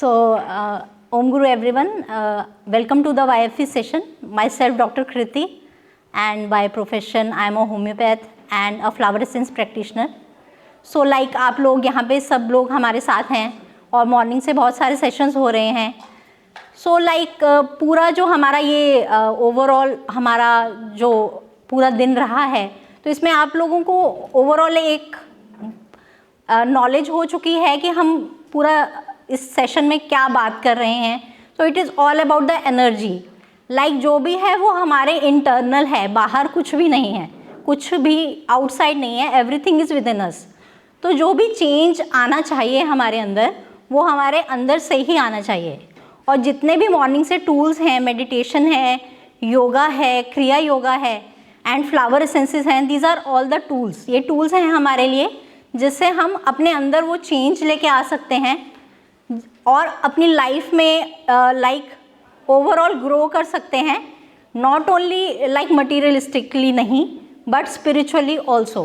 Om Guru everyone, welcome to the YFE session. Myself Dr. Kriti, and by profession I am a homeopath and a flower essence practitioner. So like आप लोग यहाँ पे सब लोग हमारे साथ हैं और मॉर्निंग से बहुत सारे सेशंस हो रहे हैं. So like पूरा जो हमारा ये ओवरऑल हमारा जो पूरा दिन रहा है, तो इसमें आप लोगों को ओवरऑल एक नॉलेज हो चुकी है कि हम पूरा इस सेशन में क्या बात कर रहे हैं. So it is all about the energy. Like जो भी है वो हमारे इंटरनल है, बाहर कुछ भी नहीं है, कुछ भी आउटसाइड नहीं है, एवरीथिंग इज़ विद इन अस. तो जो भी चेंज आना चाहिए हमारे अंदर, वो हमारे अंदर से ही आना चाहिए. और जितने भी मॉर्निंग से टूल्स हैं, मेडिटेशन है, योगा है, क्रिया योगा है एंड फ्लावर एसेंसेस हैं, these are all the tools. ये टूल्स हैं हमारे लिए जिससे हम अपने अंदर वो चेंज लेके आ सकते हैं और अपनी लाइफ में लाइक ओवरऑल ग्रो कर सकते हैं. नॉट ओनली लाइक मटीरियलिस्टिकली नहीं, बट स्पिरिचुअली ऑल्सो.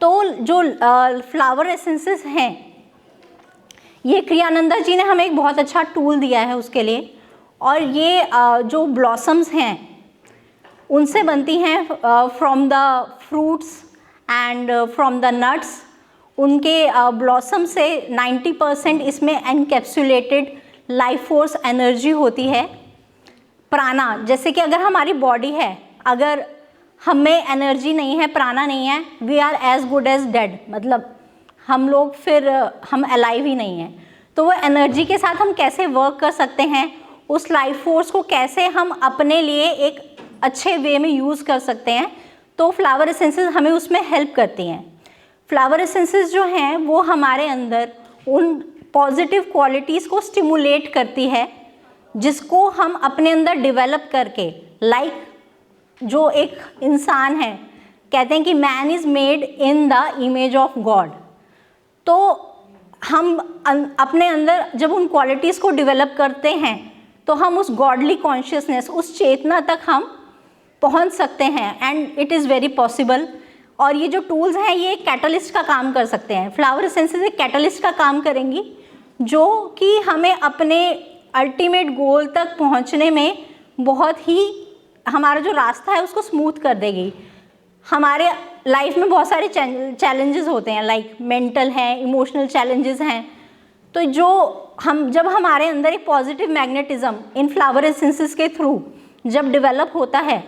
तो जो फ्लावर एसेंसेस हैं, ये क्रियानंदा जी ने हमें एक बहुत अच्छा टूल दिया है उसके लिए. और ये जो ब्लॉसम्स हैं उनसे बनती हैं from the fruits and from the nuts. उनके ब्लॉसम से 90% इसमें एनकैप्सुलेटेड लाइफ फोर्स एनर्जी होती है. प्राणा, जैसे कि अगर हमारी बॉडी है, अगर हमें एनर्जी नहीं है, प्राणा नहीं है, we are as good as dead. मतलब हम लोग फिर हम अलाइव ही नहीं हैं. तो वो एनर्जी के साथ हम कैसे वर्क कर सकते हैं, उस लाइफ फोर्स को कैसे हम अपने लिए एक अच्छे वे में यूज़ कर सकते हैं, तो फ्लावर एसेंसेस हमें उसमें हेल्प करती हैं. फ्लावर एसेंसेस जो हैं वो हमारे अंदर उन पॉजिटिव क्वालिटीज़ को स्टिमुलेट करती है जिसको हम अपने अंदर डेवलप करके, लाइक जो एक इंसान है, कहते हैं कि man is made in the image of God. तो हम अपने अंदर जब उन क्वालिटीज़ को डेवलप करते हैं तो हम उस गॉडली कॉन्शियसनेस, उस चेतना तक हम पहुंच सकते हैं. And it is very possible. और ये जो टूल्स हैं ये कैटलिस्ट का काम कर सकते हैं. फ्लावर एसेंसेस एक कैटलिस्ट का काम करेंगी जो कि हमें अपने अल्टीमेट गोल तक पहुंचने में बहुत ही हमारा जो रास्ता है उसको स्मूथ कर देगी. हमारे लाइफ में बहुत सारे चैलेंजेस होते हैं, लाइक मेंटल हैं, इमोशनल चैलेंजेस हैं. तो जो हम जब हमारे अंदर एक positive magnetism in flower essences के थ्रू जब डेवलप होता है,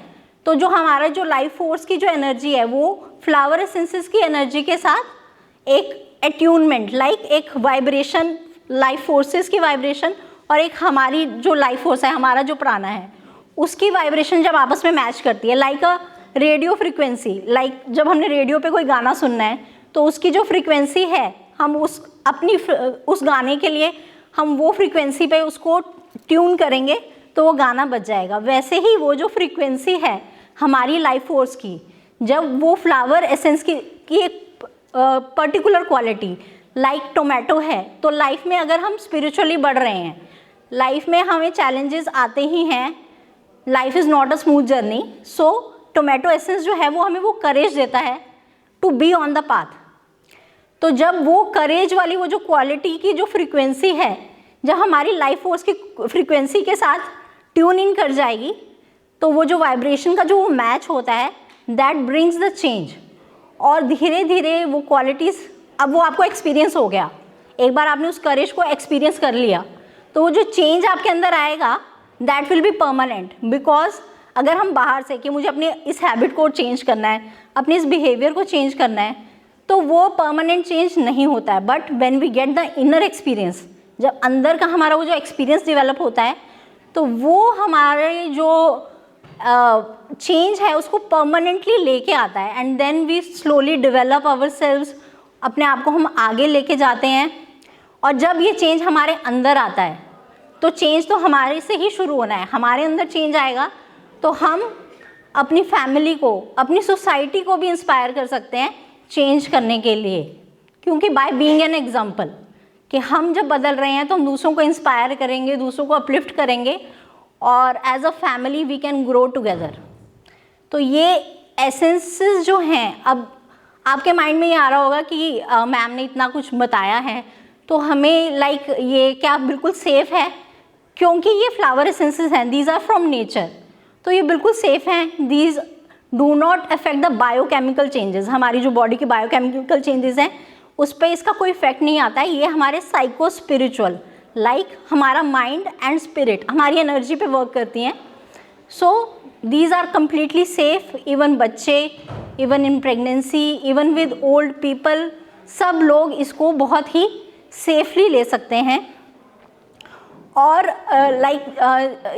तो जो हमारा जो लाइफ फोर्स की जो एनर्जी है वो फ्लावर एसेंसेस की एनर्जी के साथ एक अट्यूनमेंट, लाइक एक वाइब्रेशन, लाइफ फोर्सेस की वाइब्रेशन और एक हमारी जो लाइफ फोर्स है, हमारा जो प्राणा है, उसकी वाइब्रेशन जब आपस में मैच करती है, like a radio frequency. Like जब हमने रेडियो पे कोई गाना सुनना है तो उसकी जो फ्रिक्वेंसी है, हम उस गाने के लिए हम वो फ्रिक्वेंसी पे उसको ट्यून करेंगे तो वो गाना बज जाएगा. वैसे ही वो जो फ्रीक्वेंसी है हमारी लाइफ फोर्स की, जब वो फ्लावर एसेंस की एक पर्टिकुलर क्वालिटी, लाइक टोमेटो है, तो लाइफ में अगर हम स्पिरिचुअली बढ़ रहे हैं, लाइफ में हमें चैलेंजेस आते ही हैं, life is not a smooth journey. So tomato essence जो है वो हमें वो करेज देता है to be on the path. तो जब वो करेज वाली वो जो क्वालिटी की जो फ्रीक्वेंसी है, जब हमारी लाइफ फोर्स की फ्रीक्वेंसी के साथ ट्यून इन कर जाएगी, तो वो जो वाइब्रेशन का जो मैच होता है, दैट ब्रिंग्स द चेंज. और धीरे धीरे वो क्वालिटीज़, अब वो आपको एक्सपीरियंस हो गया, एक बार आपने उस करेज को एक्सपीरियंस कर लिया, तो वो जो चेंज आपके अंदर आएगा that will be permanent. Because अगर हम बाहर से कि मुझे अपने इस हैबिट को चेंज करना है, अपने इस बिहेवियर को चेंज करना है, तो वो परमानेंट चेंज नहीं होता है. But when we get the inner experience, जब अंदर का हमारा वो जो एक्सपीरियंस डेवलप होता है, तो वो हमारे जो चेंज है उसको परमानेंटली लेके आता है. And then we slowly develop our selves, अपने आप को हम आगे लेके जाते हैं. और जब ये चेंज हमारे अंदर आता है, तो चेंज तो हमारे से ही शुरू होना है. हमारे अंदर चेंज आएगा तो हम अपनी फैमिली को, अपनी सोसाइटी को भी इंस्पायर कर सकते हैं चेंज करने के लिए. क्योंकि बाय बीइंग एन एग्जाम्पल, कि हम जब बदल रहे हैं तो हम दूसरों को इंस्पायर करेंगे, दूसरों को अपलिफ्ट करेंगे, और as a family we can grow together. तो ये एसेंसेस जो हैं, अब आपके माइंड में ये आ रहा होगा कि मैम ने इतना कुछ बताया है तो हमें लाइक ये क्या बिल्कुल सेफ़ है, क्योंकि ये फ्लावर एसेंसेस हैं, दीज आर फ्रॉम नेचर, तो ये बिल्कुल सेफ़ हैं। These do not affect the biochemical changes, हमारी जो बॉडी के बायोकेमिकल चेंजेस हैं उस पर इसका कोई इफेक्ट नहीं आता है। ये हमारे साइको स्पिरिचुअल लाइक हमारा माइंड एंड स्पिरिट, हमारी एनर्जी पे वर्क करती हैं। So these are completely safe, even बच्चे, even in pregnancy, even with old people, सब लोग इसको बहुत ही सेफली ले सकते हैं। और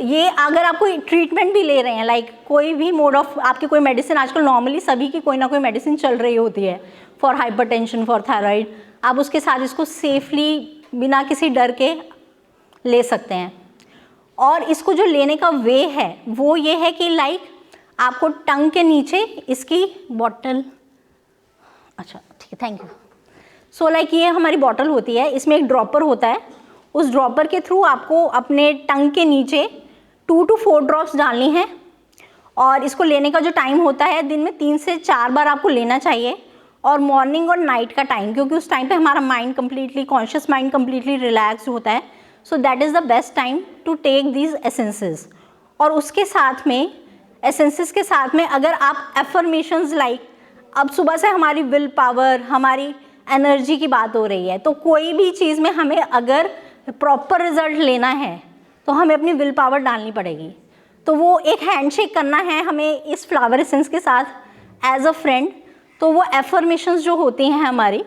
ये अगर आप कोई ट्रीटमेंट भी ले रहे हैं, लाइक कोई भी मोड ऑफ आपकी कोई मेडिसिन, आजकल नॉर्मली सभी की कोई ना कोई मेडिसिन चल रही होती है फॉर हाइपरटेंशन, फॉर थायराइड, आप उसके साथ इसको सेफली बिना किसी डर के ले सकते हैं। और इसको जो लेने का वे है वो ये है कि लाइक आपको टंग के नीचे इसकी बॉटल, अच्छा ठीक है, थैंक यू। सो लाइक ये हमारी बॉटल होती है, इसमें एक ड्रॉपर होता है, उस ड्रॉपर के थ्रू आपको अपने टंग के नीचे 2 to 4 ड्रॉप्स डालनी है। और इसको लेने का जो टाइम होता है दिन में 3 से 4 बार आपको लेना चाहिए, और मॉर्निंग और नाइट का टाइम, क्योंकि उस टाइम पे हमारा mind completely, conscious mind completely relax होता है। So that is the best time to take these essences. और उसके साथ में, एसेंसेस के साथ में अगर आप एफर्मेशंस लाइक, अब सुबह से हमारी विल पावर, हमारी एनर्जी की बात हो रही है, तो कोई भी चीज़ में हमें अगर प्रॉपर रिजल्ट लेना है तो हमें अपनी विल पावर डालनी पड़ेगी। तो वो एक हैंडशेक करना है हमें इस फ्लावर एसेंस के साथ एज अ फ्रेंड। तो वो एफर्मेशंस जो होती हैं हमारी,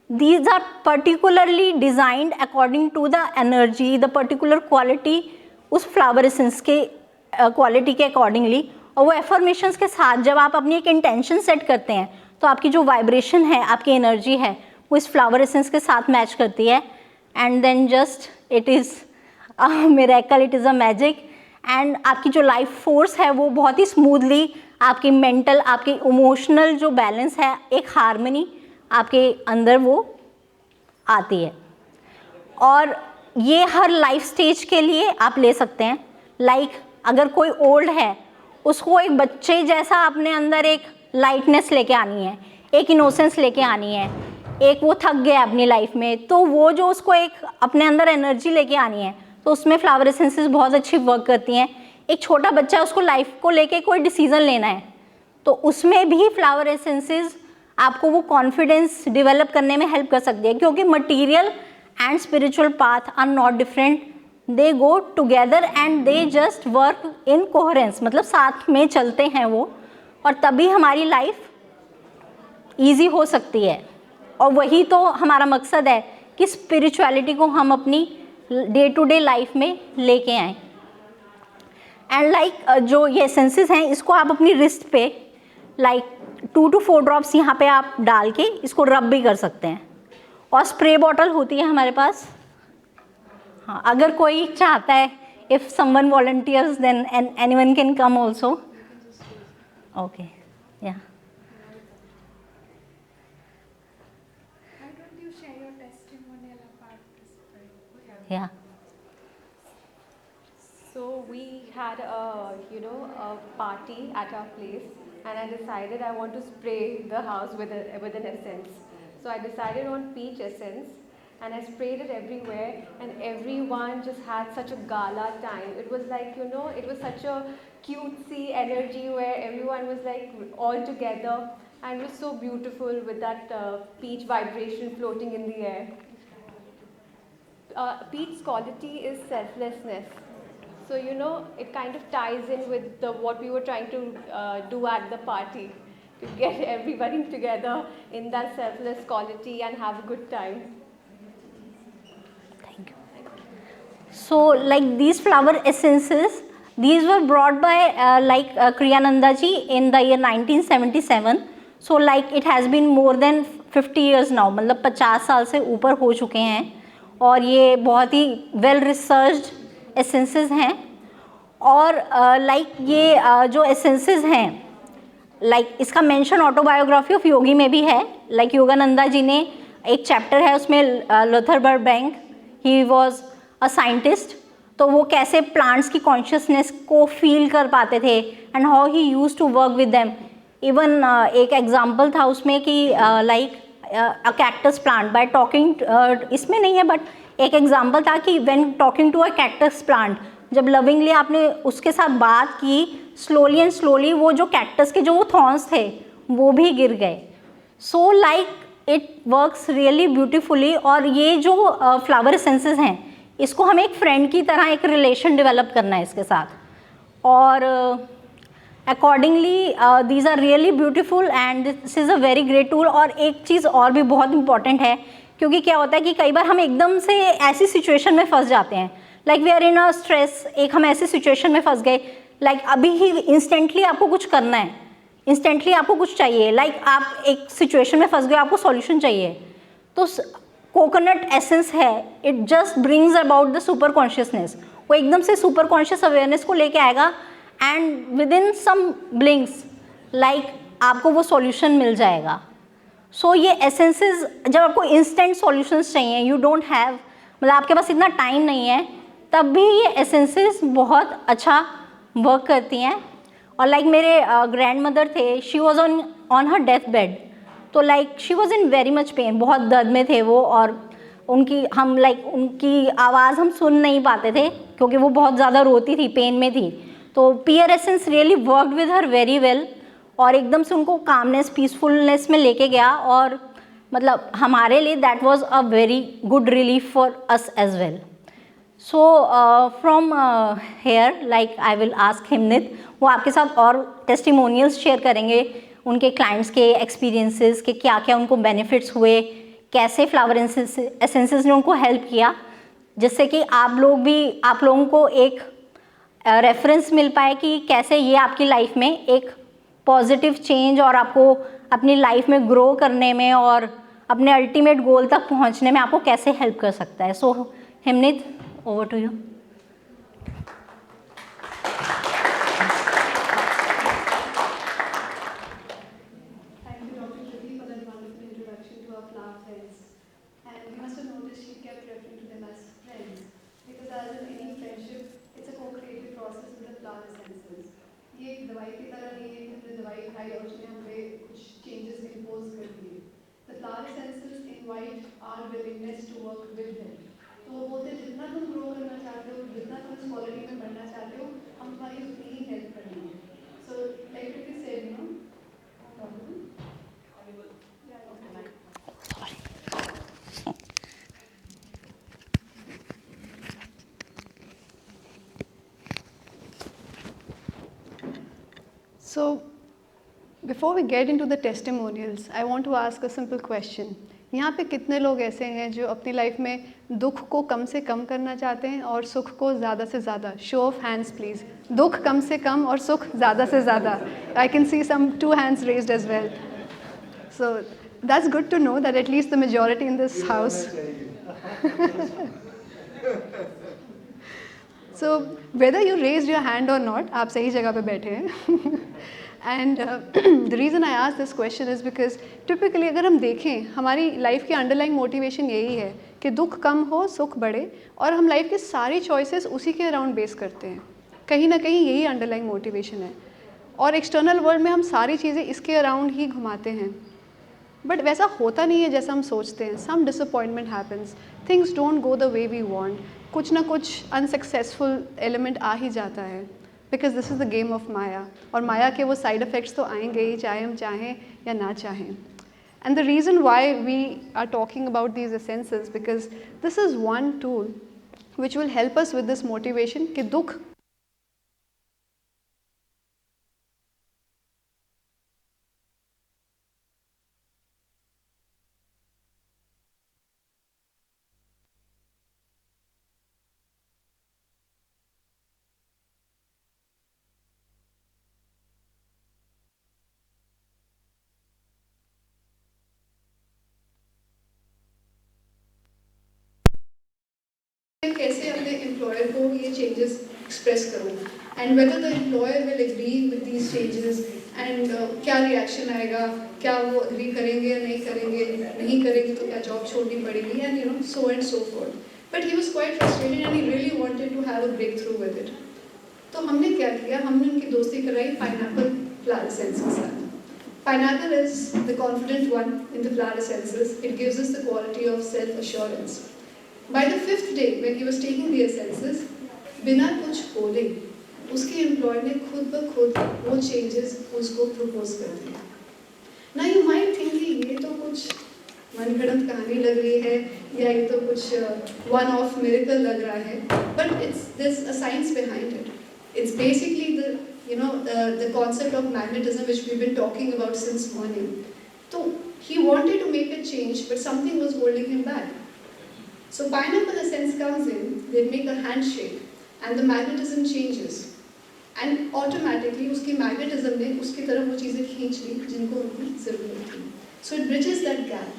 these are particularly designed according to the energy, the particular quality, उस फ्लावर एसेंस के क्वालिटी के अकॉर्डिंगली। और वो एफर्मेशंस के साथ जब आप अपनी एक इंटेंशन सेट करते हैं तो आपकी जो वाइब्रेशन है, आपकी एनर्जी है, वो इस फ्लावर एसेंस के साथ मैच करती है। And then just it is a miracle, it is a magic. And आपकी जो लाइफ फोर्स है वो बहुत ही स्मूथली, आपकी मेंटल, आपकी इमोशनल जो बैलेंस है, एक हार्मनी आपके अंदर वो आती है। और ये हर लाइफ स्टेज के लिए आप ले सकते हैं। लाइक अगर कोई ओल्ड है, उसको एक बच्चे जैसा अपने अंदर एक लाइटनेस लेके आनी है, एक इनोसेंस लेके आनी है, एक वो थक गया अपनी लाइफ में, तो वो जो उसको एक अपने अंदर एनर्जी लेके आनी है, तो उसमें फ्लावर एसेंसेस बहुत अच्छी वर्क करती हैं। एक छोटा बच्चा, उसको लाइफ को लेके कोई डिसीजन लेना है, तो उसमें भी फ्लावर एसेंसेस आपको वो कॉन्फिडेंस डेवलप करने में हेल्प कर सकती है, क्योंकि material and spiritual path are not different, they go together and they just work in coherence, मतलब साथ में चलते हैं वो, और तभी हमारी लाइफ ईजी हो सकती है। और वही तो हमारा मकसद है कि स्पिरिचुअलिटी को हम अपनी डे टू डे लाइफ में लेके आएँ। एंड लाइक जो ये एसेंसेस हैं, इसको आप अपनी रिस्ट पे लाइक 2 to 4 ड्रॉप्स यहाँ पे आप डाल के इसको रब भी कर सकते हैं। और स्प्रे बॉटल होती है हमारे पास, हाँ, अगर कोई चाहता है, if someone volunteers than anyone can come also. Okay, या yeah. So we had a party at our place, and I decided I want to spray the house with an essence. So I decided on peach essence, and I sprayed it everywhere, and everyone just had such a gala time. It was like, it was such a cutesy energy where everyone was like all together, and it was so beautiful with that peach vibration floating in the air. Peach's quality is selflessness. So, it kind of ties in with what we were trying to do at the party, to get everybody together in that selfless quality and have a good time. Thank you. So, like these flower essences, these were brought by Kriyananda ji in the year 1977. So, like it has been more than 50 years now, मतलब 50 साल से ऊपर हो चुके हैं, और ये बहुत ही वेल रिसर्च्ड एसेंसेस हैं। और ये जो एसेंसेस हैं, इसका मेंशन ऑटोबायोग्राफी ऑफ योगी में भी है। योगानंदा जी ने एक चैप्टर है उसमें, Lothar Burbank, he was a scientist, तो वो कैसे प्लांट्स की कॉन्शियसनेस को फील कर पाते थे and how he used to work with them. Even एक एग्जांपल था उसमें कि a cactus plant by talking, इसमें नहीं है बट एक एग्जांपल था कि when talking to a cactus plant, जब लविंगली आपने उसके साथ बात की, स्लोली एंड स्लोली वो जो कैक्टस के जो वो थॉर्न्स थे वो भी गिर गए. So like it works really beautifully. और ये जो फ्लावर एसेंसेस हैं, इसको हमें एक फ्रेंड की तरह एक रिलेशन डेवलप करना है इसके साथ. और accordingly these are really beautiful and this is a very great tool. और एक चीज़ और भी बहुत इंपॉर्टेंट है, क्योंकि क्या होता है कि कई बार हम एकदम से ऐसी सिचुएशन में फंस जाते हैं, like we are in a stress. एक हम ऐसी सिचुएशन में फंस गए, लाइक अभी ही इंस्टेंटली आपको कुछ करना है, इंस्टेंटली आपको कुछ चाहिए, लाइक आप एक सिचुएशन में फंस गए, आपको सॉल्यूशन चाहिए. तो कोकोनट एसेंस है, it just brings about the super consciousness. वो एकदम से सुपर कॉन्शियस अवेयरनेस को लेके आएगा and within some blinks like आपको वो सॉल्यूशन मिल जाएगा. सो ये एसेंसेस, जब आपको इंस्टेंट सॉल्यूशंस चाहिए, यू डोंट हैव, मतलब आपके पास इतना टाइम नहीं है, तब भी ये एसेंसेस बहुत अच्छा वर्क करती हैं. और लाइक मेरे ग्रैंड मदर थे, she was on her death bed. तो like she was in very much pain, बहुत दर्द में थे वो. और उनकी आवाज़ हम सुन नहीं पाते थे क्योंकि वो बहुत ज़्यादा रोती थी, पेन में थी. तो pure essence really worked with her very well और एकदम से उनको कामनेस, पीसफुलनेस में लेके गया. और मतलब हमारे लिए that was a very good relief for us as well. So from here like I will ask Himnit, वो आपके साथ और टेस्टिमोनियल्स शेयर करेंगे उनके क्लाइंट्स के एक्सपीरियंसेस के, क्या क्या उनको बेनिफिट्स हुए, कैसे फ्लावर एसेंसेस ने उनको हेल्प किया, जिससे कि आप लोगों को एक रेफरेंस मिल पाए कि कैसे ये आपकी लाइफ में एक पॉजिटिव चेंज और आपको अपनी लाइफ में ग्रो करने में और अपने अल्टीमेट गोल तक पहुंचने में आपको कैसे हेल्प कर सकता है. सो हिमनित, ओवर टू यू. ये एक दवाई की तरह नहीं है कि हमने दवाई खाई और उसने हम पे कुछ चेंजेस इम्पोज कर दिए. The flower essences invite our willingness to work with them. तो वो बोलते हैं जितना तुम ग्रो करना चाहते हो, जितना तुम इस क्वालिटी में बढ़ना चाहते हो, हम तुम्हारी उतनी ही हेल्प करेंगे. So like Kriti said, you know, So, before we get into the testimonials, I want to ask a simple question. यहाँ पे कितने लोग ऐसे हैं जो अपनी लाइफ में दुख को कम से कम करना चाहते हैं और सुख को ज़्यादा से ज़्यादा? Show off hands please. दुख कम से कम और सुख ज़्यादा से ज़्यादा. I can see some 2 hands raised as well. So that's good to know that at least the majority in this house. So whether you raised your hand or not, आप सही जगह पे बैठे हैं. And the reason I ask this question is because typically अगर हम देखें, हमारी लाइफ की अंडरलाइंग मोटिवेशन यही है कि दुख कम हो, सुख बढ़े, और हम लाइफ के सारी चॉइसेस उसी के अराउंड बेस करते हैं. कहीं ना कहीं यही अंडरलाइंग मोटिवेशन है. और एक्सटर्नल वर्ल्ड में हम सारी चीज़ें इसके अराउंड ही घुमाते हैं. बट वैसा होता नहीं है जैसा हम सोचते हैं. Some disappointment happens, things don't go the way we want. कुछ ना कुछ अनसक्सेसफुल एलिमेंट आ ही जाता है, because this is the game of maya. और माया के वो साइड इफ़ेक्ट्स तो आएंगे ही, चाहे हम चाहें या ना चाहें. And the reason why we are talking about these essences, because this is one tool which will help us with this motivation कि दुख कैसे अपने एम्प्लॉयर को ये चेंजेस एक्सप्रेस करूँ, and whether the employer will agree with these changes, and क्या reaction आएगा, क्या वो एग्री करेंगे या नहीं करेंगे, नहीं करेंगे तो क्या जॉब छोड़नी पड़ेगी, and you know so and so forth. But he was quite frustrated and he really wanted to have a breakthrough with it. तो हमने क्या किया, हमने उनकी दोस्ती कराई पाइनएप्पल फ्लावर एसेंस के साथ. Pineapple is the confident one in the flower essences. It gives us the quality of self-assurance. By the 5th day, when he was taking the essences, बिना कुछ बोले उसके एम्प्लॉय ने खुद ब खुद वो चेंजेस उसको प्रपोज कर दिया. Now you might think कि ये तो कुछ मनगढ़ंत कहानी लग रही है या ये तो कुछ one off miracle लग रहा है, but there's a science behind it. It's basically the concept of magnetism which we've been talking about since morning. So he wanted to make a change, but something was holding him back. So pineapple essence comes in, they make a handshake, and the magnetism changes. And automatically उसकी magnetism ने उसकी तरफ वो चीज़ें खींच ली जिनको उनकी ज़रूरत थी. So it bridges that gap.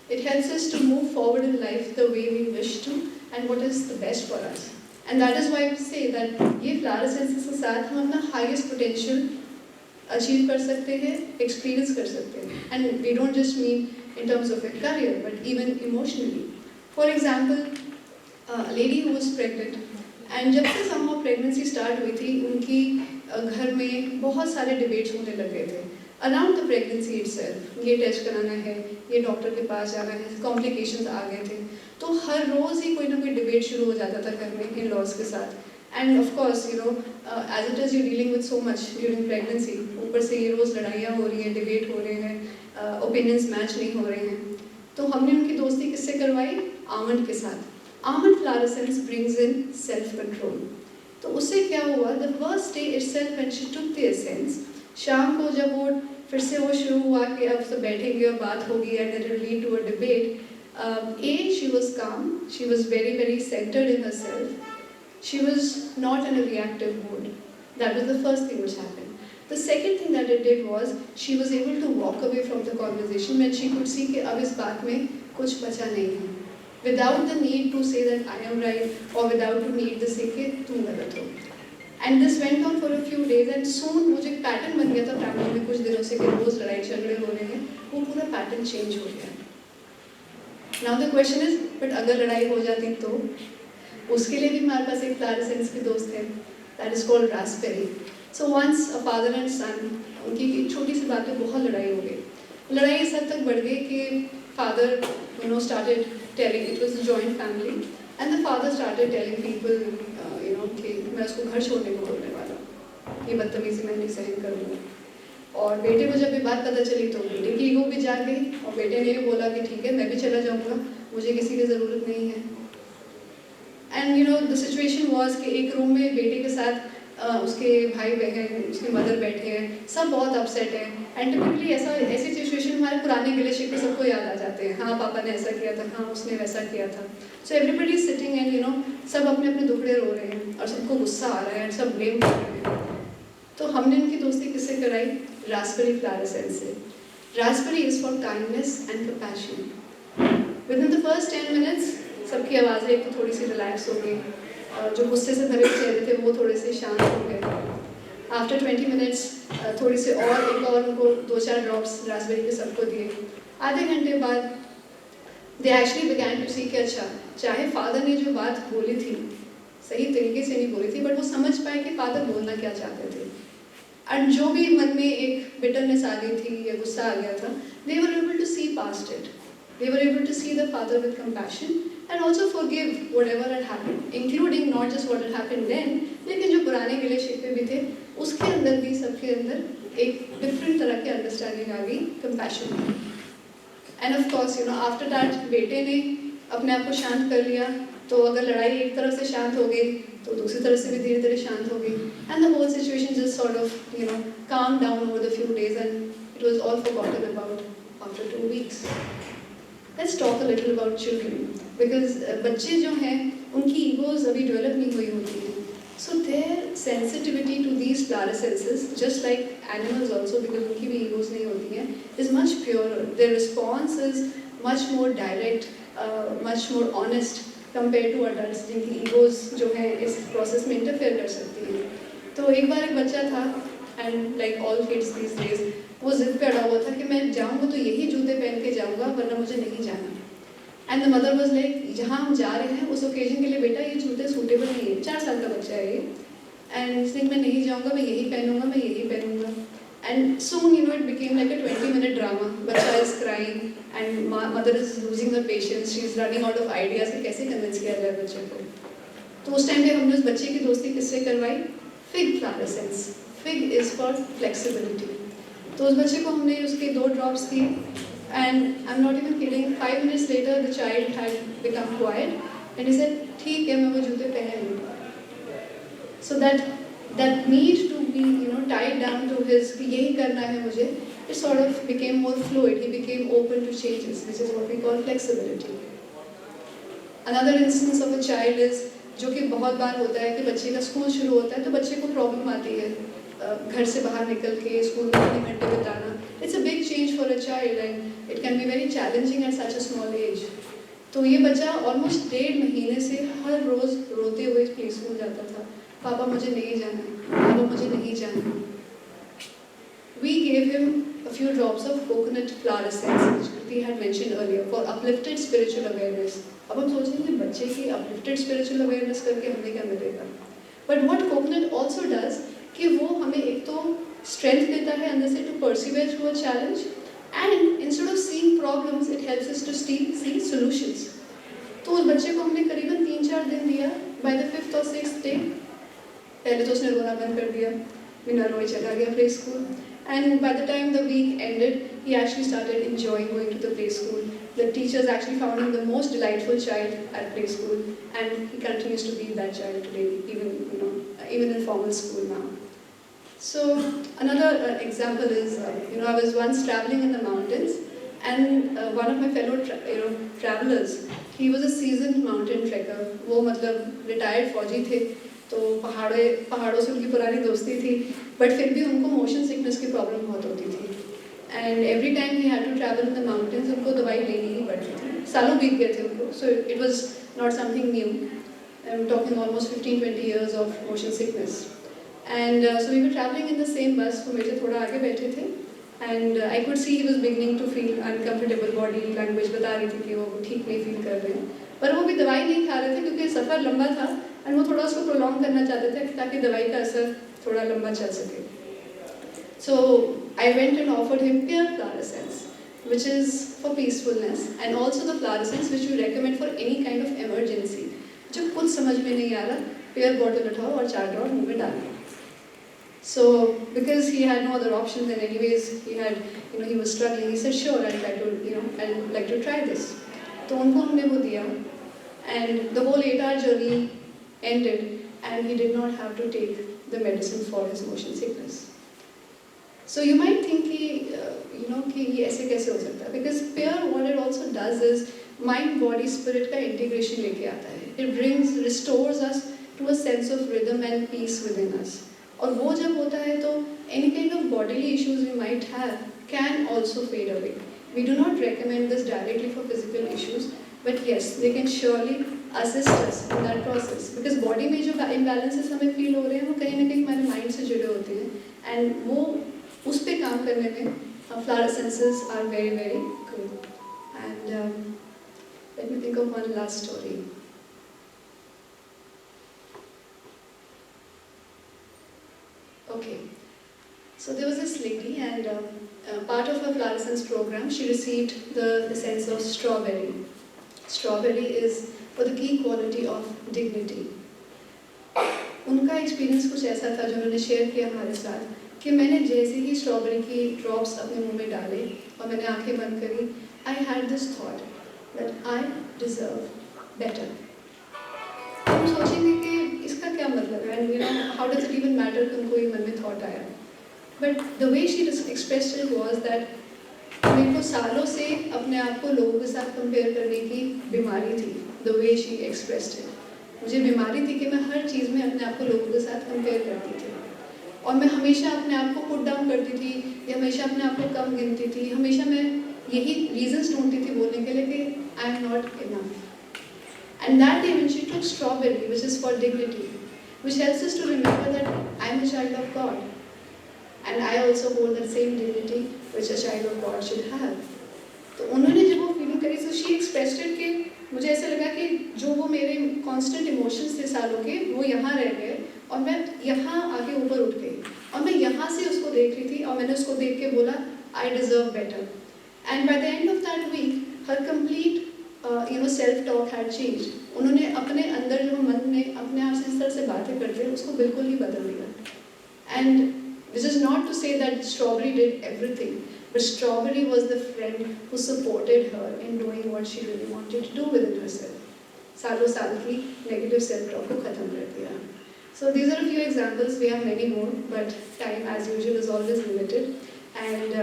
It helps us to move forward in life the way we wish to, and what is the best for us. And that is why we say that ये flower essences के साथ हम अपना highest potential achieve कर सकते हैं, experience कर सकते हैं. And we don't just mean in terms of a career, but even emotionally. For example, a lady who was pregnant, and जब से somehow pregnancy start हुई थी, उनकी घर में बहुत सारे debates होने लगे थे. Around the pregnancy itself, ये टेस्ट कराना है, ये डॉक्टर के पास जाना है, कॉम्प्लिकेशंस आ गए थे, तो हर रोज़ ही कोई ना कोई डिबेट शुरू हो जाता था घर में इन लॉज के साथ. And of course as it is you dealing with so much during pregnancy, ऊपर से ये रोज़ लड़ाइयाँ हो रही हैं, डिबेट हो रहे हैं, ओपिनियंस मैच नहीं हो रहे हैं. तो हमने उनकी दोस्ती किससे करवाई? आमंड के साथ. Almond flower essence brings in self control. तो उससे क्या हुआ? The first day itself when she took the essence, शाम को जब वो फिर से वो शुरू हुआ कि अब सब बैठेंगे और बात होगी and it will lead to a debate. She was calm, she was very, very centered in herself. She was not in a reactive mood. That was the first thing which happened. The second thing that it did was she was able to walk away from the conversation when she could see कि अब इस बात में कुछ बचा नहीं है. Without the need to say that I am right or without the need to say कि तुम गलत हो. And this went on for a few days and soon वो जो एक पैटर्न बन गया था फैमिली में कुछ दिनों से कि रोज़ लड़ाई झगड़े हो रहे हैं, वो पूरा पैटर्न चेंज हो गया. Now the question is, but अगर लड़ाई हो जाती तो उसके लिए भी हमारे पास एक फ्लावर एसेंस की दोस्त है, that is called raspberry. So once a father and son, उनकी एक छोटी सी बात पे बहुत लड़ाई हो गई. लड़ाई इस हद तक बढ़ गई कि father started telling, it was a joint family, and the father started telling people कि मैं उसको घर छोड़ने को बोलने वाला, ये बदतमीजी मैं नहीं सहन करूँगा. और बेटे को जब ये बात पता चली तो बेटे की ईगो भी जाग गई और बेटे ने भी बोला कि ठीक है मैं भी चला जाऊँगा, मुझे किसी की ज़रूरत नहीं है. एंड द सिचुएशन वाज कि एक रूम में बेटे के साथ उसके भाई बहन, उसकी मदर बैठे हैं, सब बहुत अपसेट हैं. एंड टिपिकली ऐसी सिचुएशन हमारे पुराने गिले शिकवे सबको याद आ जाते हैं. हाँ पापा ने ऐसा किया था, हाँ उसने वैसा किया था. So everybody is sitting and सब अपने अपने दुखड़े रो रहे हैं और सबको गुस्सा आ रहा है और सब ब्लेम कर रहे हैं. तो हमने उनकी दोस्ती किससे कराई? रास्पबेरी फ्लावर एसेंस से. Raspberry is for kindness and compassion. With in the first 10 minutes सबकी आवाज़ें एक तो थोड़ी सी रिलैक्स हो गई, जो गुस्से से भरे चेहरे थे वो थोड़े से शांत हो गए. आफ्टर 20 मिनट्स थोड़ी से और उनको 2-4 ड्रॉप्स रास्पबेरी के सबको दिए. आधे घंटे बाद दे एक्चुअली बिगैन टू सी कि अच्छा चाहे फादर ने जो बात बोली थी सही तरीके से नहीं बोली थी, बट वो समझ पाए कि फादर बोलना क्या चाहते थे. एंड जो भी मन में एक बिटरनेस आ गई थी या गुस्सा आ गया था, they were able to see past it. They were able to see the father with compassion and also forgive whatever had happened, including not just what had happened then, लेकिन जो पुराने गिले शिकवे भी थे उसके अंदर भी सबके अंदर एक डिफरेंट तरह की अंडरस्टैंडिंग आ गई, compassion. And of course after that बेटे ने अपने आप को शांत कर लिया, तो अगर लड़ाई एक तरफ से शांत हो गई तो दूसरी तरफ से भी धीरे धीरे शांत हो गई. And the whole situation just sort of calmed down over the few days and it was all forgotten about after 2 weeks. Let's talk a little about children because बच्चे जो हैं उनकी egos अभी develop नहीं हुई होती हैं. So their sensitivity to these flower essences, just like animals also, because उनकी भी egos नहीं होती हैं, is much purer. Their response is much more direct, much more honest compared to adults जिनकी egos जो हैं इस process में interfere कर सकती हैं. तो एक बार एक बच्चा था and like all kids these days, वो जिद पे अड़ा हुआ था कि मैं जाऊँगा तो यही जूते पहन के जाऊँगा वरना मुझे नहीं जाना. And the mother was like जहाँ हम जा रहे हैं उस ओकेजन के लिए बेटा ये जूते सूटेबल नहीं है. 4 साल का बच्चा है ये. एंड इसलिए मैं नहीं जाऊँगा, मैं यही पहनूँगा, मैं यही पहनूँगा. And soon, you know, it became like a 20-minute drama. Bacha is crying and mother is losing her patience. She is running out of ideas कि कैसे convince किया जाए बच्चे को. तो उस टाइम पे हमने उस बच्चे की दोस्ती किससे करवाई? Fig fluorescence. Fig is for flexibility. तो उस बच्चे को हमने उसके 2 drops दिए and I'm not even kidding. 5 minutes later, the child had become quiet and he said, ठीक है मैं वो जूते पहन लूँगा. So that need to be, you know, tied down to his कि यही करना है मुझे, it sort of became more fluid. He became open to changes, which is what we call flexibility. Another instance of a child is जो कि बहुत बार होता है कि बच्चे का स्कूल शुरू होता है तो बच्चे को प्रॉब्लम आती है घर से बाहर निकल के स्कूल में कितने घंटे बिताना. It's a big change for a child and it can be very challenging at such a small age. तो ये बच्चा ऑलमोस्ट 1.5 महीने से हर रोज़ रोते हुए प्ले स्कूल जाता था. पापा मुझे नहीं जाना है, पापा मुझे नहीं जाना है. We gave him a few drops of coconut flower essence, which Kriti had mentioned earlier, for uplifted spiritual awareness. अब हम सोचेंगे बच्चे की uplifted spiritual awareness करके हमें क्या मिलेगा? But what coconut also does कि वो हमें एक तो strength देता है अंदर से to persevere through a challenge, and instead of seeing problems, it helps us to see solutions. तो उस बच्चे को हमने करीबन 3-4 दिन दिया. By the 5th or 6th day, पहले तो उसने रोना बंद कर दिया, बिना रोए चला गया play school. And by the time the week ended, he actually started enjoying going to the play school. The teachers actually found him the most delightful child at play school, and he continues to be that child today, even in formal school now. So another example is, I was once traveling in the mountains, and one of my fellow travelers, he was a seasoned mountain trekker. वो मतलब retired फौजी थे. तो पहाड़ों से उनकी पुरानी दोस्ती थी, बट फिर भी उनको मोशन सिकनेस की प्रॉब्लम बहुत होती थी. And every time he had to travel in the mountains, उनको दवाई लेनी ही पड़ती थी. सालों बीत गए थे उनको. So it was not something new. I am talking almost 15-20 years of motion sickness. And so we were traveling in the same bus. वो मेरे से थोड़ा आगे बैठे थे, and I could see he was beginning to feel uncomfortable. Body language बता रही थी कि वो ठीक नहीं फील कर रहे हैं, पर वो भी दवाई नहीं खा रहे थे क्योंकि सफ़र लंबा था एंड वो थोड़ा उसको प्रोलॉन्ग करना चाहते थे ताकि दवाई का असर थोड़ा लंबा चल सके. So I went and offered him pure flower essence, which is for peacefulness, and also the flower essence which we recommend for any kind of emergency. जब कुछ समझ में नहीं आ रहा, प्योर बॉटल उठाओ और 4 ड्रॉप मुँह में डालो. So because he had no other option, then anyways he was struggling. He said, sure, I'd like to try this. तो उनको हमने वो दिया, and the whole 8-hour journey ended, and he did not have to take the medicine for his motion sickness. So you might think कि ये ऐसे कैसे हो सकता है? Because prayer, what it also does is mind, body, spirit का integration लेके आता है. It restores us to a sense of rhythm and peace within us. और वो जब होता है तो any kind of bodily issues we might have can also fade away. We do not recommend this directly for physical issues, but yes, they can surely assist us in that process. Because body में जो imbalances हमें feel हो रहे हैं वो कहीं ना कहीं हमारे mind से जुड़े होते हैं, and वो उस पे काम करने में flower essences are very very good. And let me think of one last story. Okay, so there was this lady, and part of her flower essence program, she received the essence of strawberry. Strawberry is for the key quality of dignity. उनका experience कुछ ऐसा था जो उन्होंने share किया हमारे साथ कि मैंने जैसे ही स्ट्रॉबेरी की ड्रॉप्स अपने मुंह में डाले और मैंने आंखें बंद करी, I had this thought that I deserve better. हम सोचेंगे कि इसका क्या मतलब है, and how does it even matter कि उनको ये मन में thought आया. But the way she expressed it was that मेरे को सालों से अपने आप को लोगों के साथ कंपेयर करने की बीमारी थी. The way she expressed it, मुझे बीमारी थी कि मैं हर चीज़ में अपने आप को लोगों के साथ कंपेयर करती थी, और मैं हमेशा अपने आप को पुट डाउन करती थी या हमेशा अपने आप को कम गिनती थी. हमेशा मैं यही रीजंस ढूंढती थी बोलने के लिए कि I am not enough. And that day when she took strawberry, which is for dignity, which helps us to remember that I am a child of God, and I also hold that same dignity which a child of God should have. तो उन्होंने जब वो feeling करी, so she expressed it कि मुझे ऐसा लगा कि जो वो मेरे constant emotions थे सालों के, वो यहाँ रह गए और मैं यहाँ आके ऊपर उठ गई. और मैं यहाँ से उसको देख रही थी और मैंने उसको देख के बोला I deserve better. And by the end of that week her complete self talk had change. उन्होंने अपने अंदर जो मन में अपने आप से इस तरह से बातें करते हैं उसको बिल्कुल ही बदल दिया। And this is not to say that strawberry did everything, but strawberry was the friend who supported her in doing what she really wanted to do within herself. सालों साल की नेगेटिव सेल्फ टॉक को खत्म कर दिया। So these are a few examples, we have many more, but time as usual is always limited. And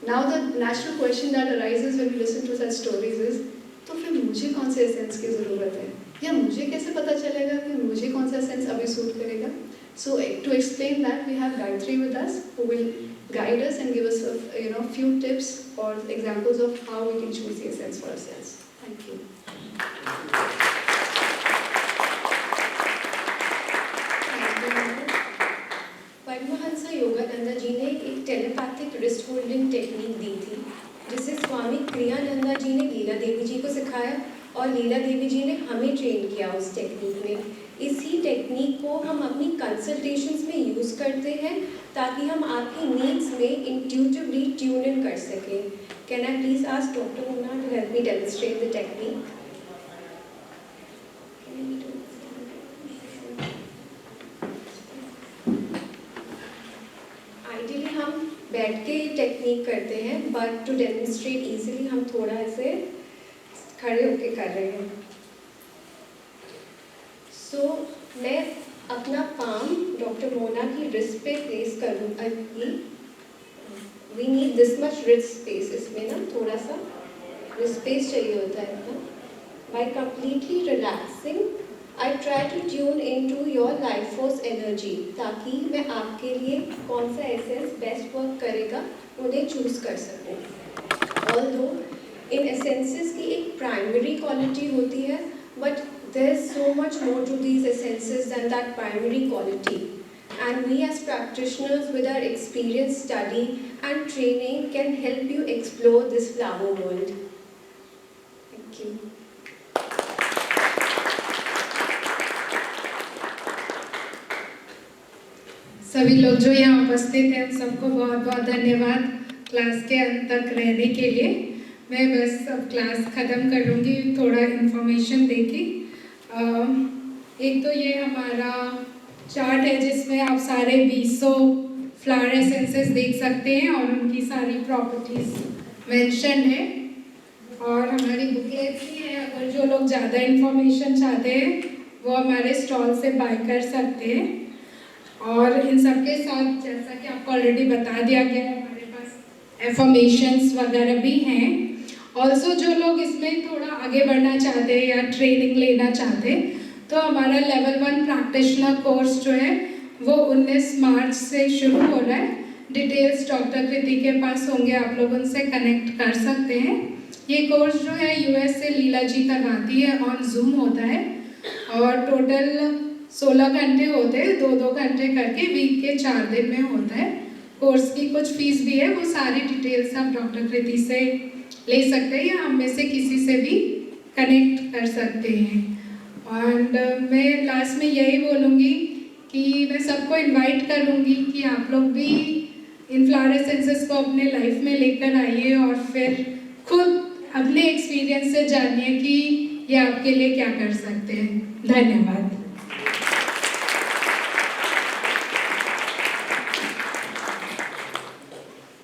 now the natural question that arises when we listen to such stories is, तो फिर मुझे कौन से essence की ज़रूरत है, या मुझे कैसे पता चलेगा कि मुझे कौन सा एसेंस अभी सूट करेगा? So to explain that, we have Gayatri with us, who will guide us and give us a few tips or examples of how we can choose the essence for ourselves. Thank you. Paramhans Yogananda ji ने एक telepathic wrist holding technique दी थी, जिसे स्वामी क्रियानंदा जी ने लीला देवी जी को सिखाया और लीला देवी जी ने हमें ट्रेन किया उस टेक्निक में। इसी टेक्निक को हम अपनी कंसल्टेशंस में यूज़ करते हैं ताकि हम आपकी नीड्स में इंट्यूटिवली ट्यून इन कर सकें। Can I please ask doctor Mona to help me demonstrate the technique? Ideally हम बैठ के टेक्निक करते हैं, बट टू डेमोन्स्ट्रेट इजीली हम थोड़ा ऐसे खड़े होके कर रहे हैं। सो मैं अपना पाम डॉक्टर मोना की रिस्ट पे प्लेस करूँगी। We need this much wrist space, इसमें ना थोड़ा सा रिस्ट स्पेस चाहिए होता है ना। By completely relaxing I try to tune in to your life force energy, ताकि मैं आपके लिए कौन सा एसेंस बेस्ट वर्क करेगा उन्हें चूज़ कर सकूँ। ऑल्दो इन एसेंसेस की एक प्राइमरी क्वालिटी होती है, but there is so much more to these essences than that primary quality, and we as practitioners with our experience, study and training can help you explore this flower world. Thank you. सभी लोग जो यहाँ उपस्थित हैं सबको बहुत बहुत धन्यवाद क्लास के अंत तक रहने के लिए। मैं बस अब क्लास ख़त्म करूँगी थोड़ा इन्फॉर्मेशन देके। एक तो ये हमारा चार्ट है जिसमें आप सारे 200 फ्लावर एसेंसेस देख सकते हैं और उनकी सारी प्रॉपर्टीज़ मेंशन है, और हमारी बुकलेट्स भी हैं। अगर जो लोग ज़्यादा इन्फॉर्मेशन चाहते हैं वो हमारे स्टॉल से बाय कर सकते हैं। और इन सब के साथ जैसा कि आपको ऑलरेडी बता दिया गया है, हमारे पास एफर्मेशंस वगैरह भी हैं। ऑल्सो जो लोग इसमें थोड़ा आगे बढ़ना चाहते हैं या ट्रेनिंग लेना चाहते हैं, तो हमारा लेवल 1 प्रैक्टिशनर कोर्स जो है वो 19 मार्च से शुरू हो रहा है। डिटेल्स डॉक्टर कृति के पास होंगे, आप लोग उनसे कनेक्ट कर सकते हैं। ये कोर्स जो है यूएस से लीला जी करवाती है, ऑन जूम होता है, और टोटल 16 घंटे होते हैं, 2-2 घंटे करके वीक के 4 दिन में होता है। कोर्स की कुछ फीस भी है, वो सारी डिटेल्स आप डॉक्टर कृति से ले सकते हैं या हम में से किसी से भी कनेक्ट कर सकते हैं। और मैं लास्ट में यही बोलूँगी कि मैं सबको इनवाइट करूँगी कि आप लोग भी इन फ्लावर एसेंसेस को अपने लाइफ में लेकर आइए और फिर खुद अपने एक्सपीरियंस से जानिए कि ये आपके लिए क्या कर सकते हैं। धन्यवाद।